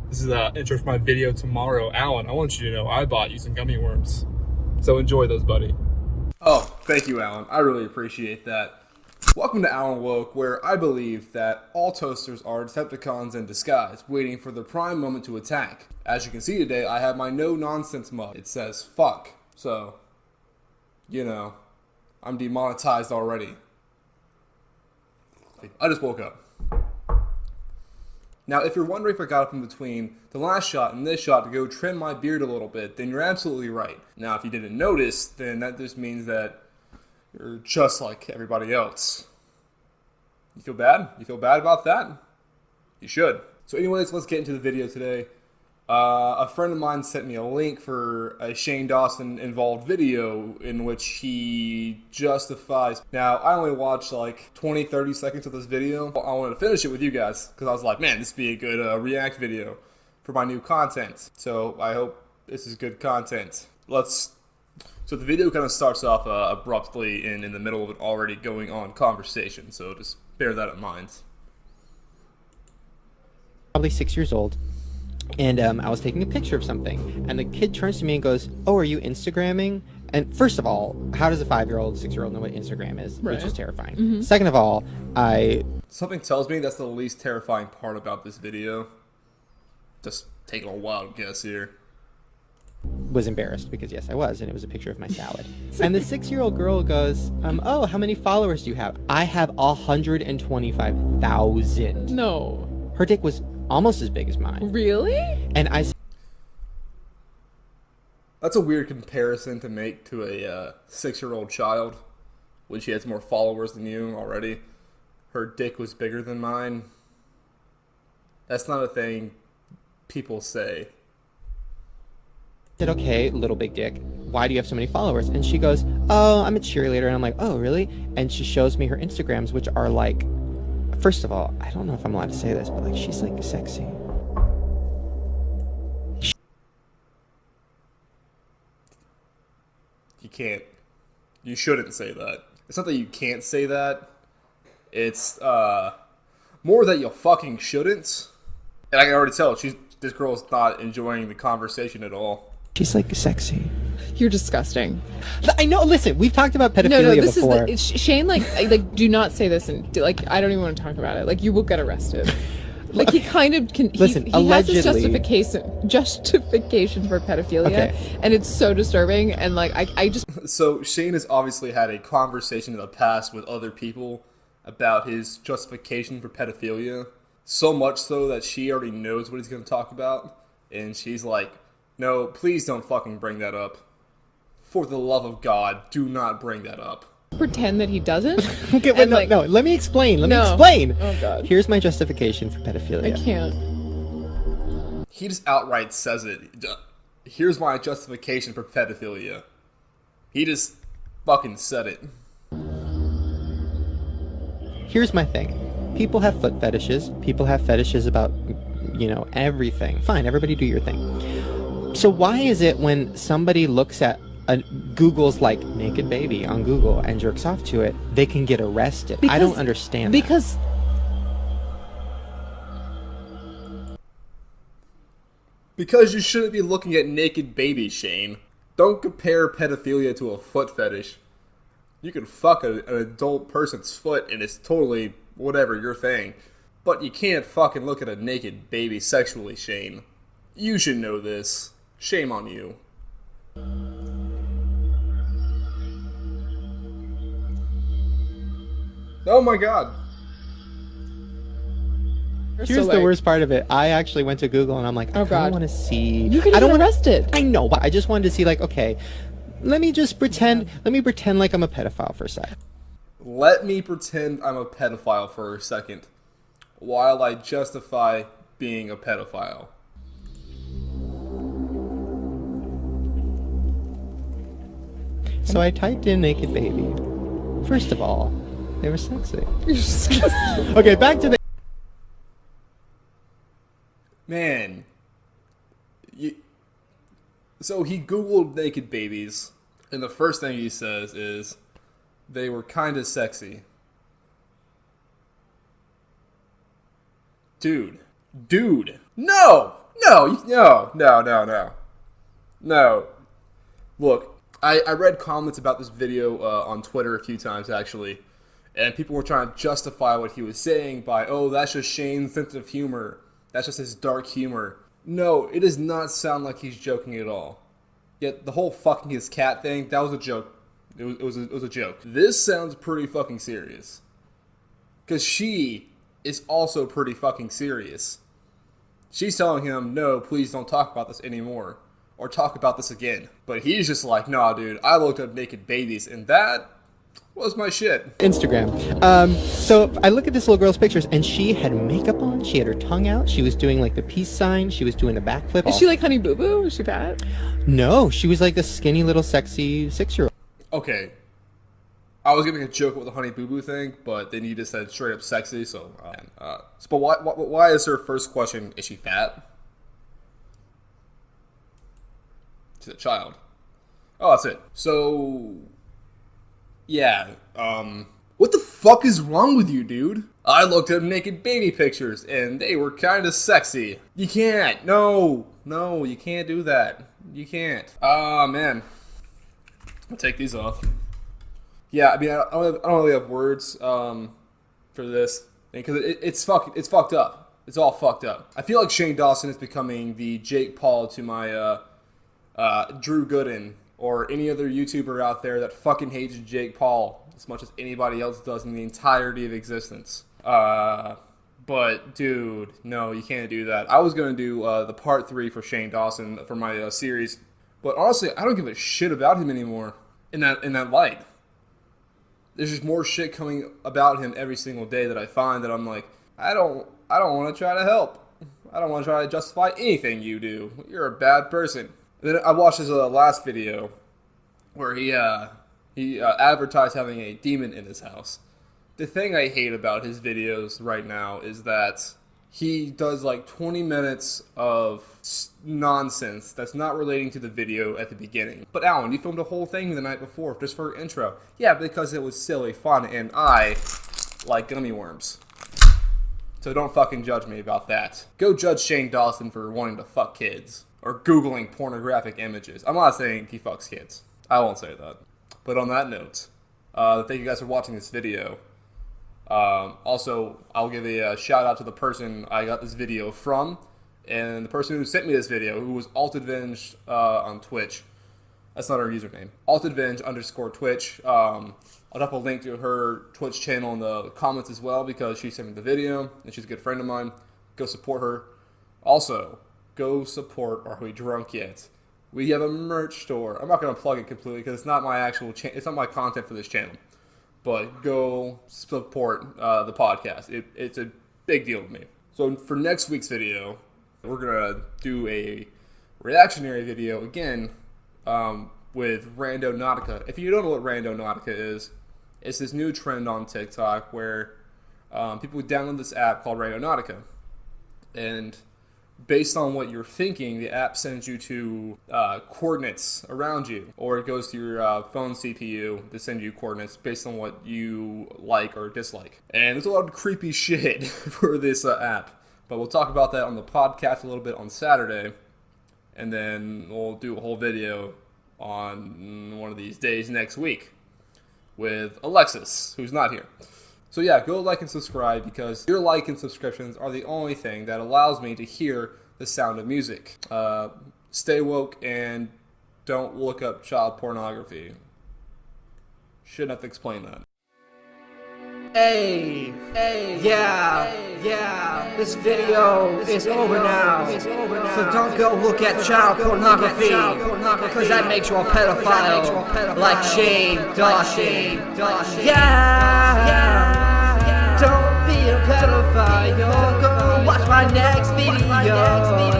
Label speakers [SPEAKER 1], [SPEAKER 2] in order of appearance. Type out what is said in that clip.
[SPEAKER 1] This is the intro for my video tomorrow. Alan, I want you to know I bought you some gummy worms. So enjoy those, buddy. Oh, thank you, Alan. I really appreciate that. Welcome to Alan Woke, where I believe that all toasters are Decepticons in disguise, waiting for the prime moment to attack. As you can see today, I have my no-nonsense mug. It says, fuck. So, you know, I'm demonetized already. I just woke up. Now, if you're wondering if I got up in between the last shot and this shot to go trim my beard a little bit, then you're absolutely right. Now, if you didn't notice, then that just means that you're just like everybody else. You feel bad? You feel bad about that? You should. So anyways, let's get into the video today. A friend of mine sent me a link for a Shane Dawson involved video in which he justifies. Now, I only watched like 20-30 seconds of this video. I wanted to finish it with you guys because I was like, man, this would be a good react video for my new content. So I hope this is good content. So the video kind of starts off abruptly and in the middle of an already going on conversation. So just bear that in mind.
[SPEAKER 2] Probably 6 years old. And I was taking a picture of something, and the kid turns to me and goes, "Oh, are you Instagramming?" And first of all, how does a 5-year-old, 6-year-old know what Instagram is?
[SPEAKER 3] Right.
[SPEAKER 2] Which is terrifying. Second of all,
[SPEAKER 1] Something tells me that's the least terrifying part about this video. Just taking a wild guess here.
[SPEAKER 2] was embarrassed because yes, I was, and it was a picture of my salad. And the 6-year-old girl goes, "Oh, how many followers do you have?" "I have 125,000.
[SPEAKER 3] No.
[SPEAKER 2] Her dick was almost as big as mine.
[SPEAKER 3] Really?
[SPEAKER 2] And I
[SPEAKER 1] That's a weird comparison to make to a 6-year-old child when she has more followers than you already. Her dick was bigger than mine. That's not a thing people say.
[SPEAKER 2] said, "Okay, little big dick, why do you have so many followers?" And she goes, "Oh, I'm a cheerleader." And I'm like, "Oh, really?" And she shows me her Instagrams, which are like, first of all, I don't know if I'm allowed to say this, but like, she's like sexy.
[SPEAKER 1] You can't. You shouldn't say that. It's not that you can't say that. It's more that you fucking shouldn't. And I can already tell this girl's not enjoying the conversation at all.
[SPEAKER 2] She's like sexy.
[SPEAKER 3] You're disgusting.
[SPEAKER 2] I know. Listen, we've talked about pedophilia
[SPEAKER 3] No, this
[SPEAKER 2] before.
[SPEAKER 3] is Shane. Like, do not say this, and like, I don't even want to talk about it. Like, you will get arrested. Like, he kind of can.
[SPEAKER 2] Listen,
[SPEAKER 3] he
[SPEAKER 2] allegedly,
[SPEAKER 3] has his justification for pedophilia,
[SPEAKER 2] Okay.
[SPEAKER 3] and it's so disturbing. And like, I just
[SPEAKER 1] So Shane has obviously had a conversation in the past with other people about his justification for pedophilia. So much so that she already knows what he's going to talk about. And she's like, no, please don't fucking bring that up. For the love of God, do not bring that up.
[SPEAKER 3] pretend that he doesn't.
[SPEAKER 2] Okay, wait,
[SPEAKER 3] and,
[SPEAKER 2] no,
[SPEAKER 3] like,
[SPEAKER 2] no, let me explain. Let me
[SPEAKER 3] No.
[SPEAKER 2] explain.
[SPEAKER 3] Oh, God.
[SPEAKER 2] Here's my justification for pedophilia.
[SPEAKER 3] I can't.
[SPEAKER 1] He just outright says it. Here's my justification for pedophilia. He just fucking said it.
[SPEAKER 2] Here's my thing. People have foot fetishes. People have fetishes about, everything. Fine, everybody do your thing. So why is it when somebody looks at Google's like naked baby on Google and jerks off to it, they can get arrested? I don't understand that.
[SPEAKER 3] Because
[SPEAKER 1] Because you shouldn't be looking at naked babies, Shane. Don't compare pedophilia to a foot fetish. You can fuck an adult person's foot and it's totally whatever your thing. But you can't fucking look at a naked baby sexually, Shane. You should know this. Shame on you. Oh my god.
[SPEAKER 2] Here's the worst part of it. I actually went to Google and I'm like, I
[SPEAKER 3] Oh, God.
[SPEAKER 2] want to see.
[SPEAKER 3] you could
[SPEAKER 2] I
[SPEAKER 3] get
[SPEAKER 2] don't want.
[SPEAKER 3] arrested.
[SPEAKER 2] I know, but I just wanted to see, like, okay, let me pretend like I'm a pedophile for a second.
[SPEAKER 1] Let me pretend I'm a pedophile for a second, while I justify being a pedophile.
[SPEAKER 2] So I typed in naked baby. First of all, they were sexy. Okay, back to the.
[SPEAKER 1] Man. So he Googled naked babies, and the first thing he says is, they were kinda sexy. Dude. No! No. Look, I read comments about this video on Twitter a few times, actually. And people were trying to justify what he was saying by, oh, that's just Shane's sense of humor. That's just his dark humor. No, it does not sound like he's joking at all. Yet the whole fucking his cat thing, that was a joke. It was a joke. This sounds pretty fucking serious. Because she is also pretty fucking serious. She's telling him, no, please don't talk about this anymore. Or talk about this again. But he's just like, nah, dude, I looked up naked babies, and that was my shit.
[SPEAKER 2] Instagram. So I look at this little girl's pictures, and she had makeup on. She had her tongue out. She was doing like the peace sign. She was doing a backflip.
[SPEAKER 3] Is she like Honey Boo Boo? Is she fat?
[SPEAKER 2] No, she was like the skinny little sexy 6-year-old.
[SPEAKER 1] Okay. I was gonna make a joke with the Honey Boo Boo thing, but then you just said straight up sexy, so... but why is her first question, is she fat? She's a child. Oh, that's it. So... yeah, what the fuck is wrong with you, dude? I looked at naked baby pictures, and they were kinda sexy. You can't. No, you can't do that. You can't. Man. I'll take these off. Yeah, I mean, I don't really have words, for this, because it's fucked up. It's all fucked up. I feel like Shane Dawson is becoming the Jake Paul to my, Drew Gooden, or any other YouTuber out there that fucking hates Jake Paul as much as anybody else does in the entirety of existence. But, dude, no, you can't do that. I was going to do the part 3 for Shane Dawson for my series, but honestly, I don't give a shit about him anymore in that light. There's just more shit coming about him every single day that I find that I'm like, I don't want to try to help. I don't want to try to justify anything you do. You're a bad person. Then I watched his last video where he advertised having a demon in his house. The thing I hate about his videos right now is that he does like 20 minutes of nonsense that's not relating to the video at the beginning. But Alan, you filmed a whole thing the night before just for intro. Yeah, because it was silly, fun, and I like gummy worms. So don't fucking judge me about that. Go judge Shane Dawson for wanting to fuck kids. Or Googling pornographic images. I'm not saying he fucks kids. I won't say that. But on that note, thank you guys for watching this video. Also, I'll give a shout out to the person I got this video from, and the person who sent me this video, who was AltAdvenge on Twitch. That's not her username. AltAdvenge_Twitch. I'll drop a link to her Twitch channel in the comments as well, because she sent me the video, and she's a good friend of mine. Go support her. Also, go support Are We Drunk Yet? We have a merch store. I'm not going to plug it completely because it's not my actual it's not my content for this channel. But go support the podcast. It's a big deal to me. So for next week's video, we're going to do a reactionary video again with Randonautica. If you don't know what Randonautica is, it's this new trend on TikTok where people download this app called Randonautica. And based on what you're thinking, the app sends you to coordinates around you, or it goes to your phone CPU to send you coordinates based on what you like or dislike. And there's a lot of creepy shit for this app, but we'll talk about that on the podcast a little bit on Saturday, and then we'll do a whole video on one of these days next week with Alexis, who's not here. So yeah, go like and subscribe, because your like and subscriptions are the only thing that allows me to hear the sound of music. Stay woke and don't look up child pornography. Shouldn't have to explain that.
[SPEAKER 4] Hey, yeah, this video is over now, so don't go look at child pornography, because that makes you a pedophile, like Shane Dawson. Yeah, don't be a pedophile, go watch my next video.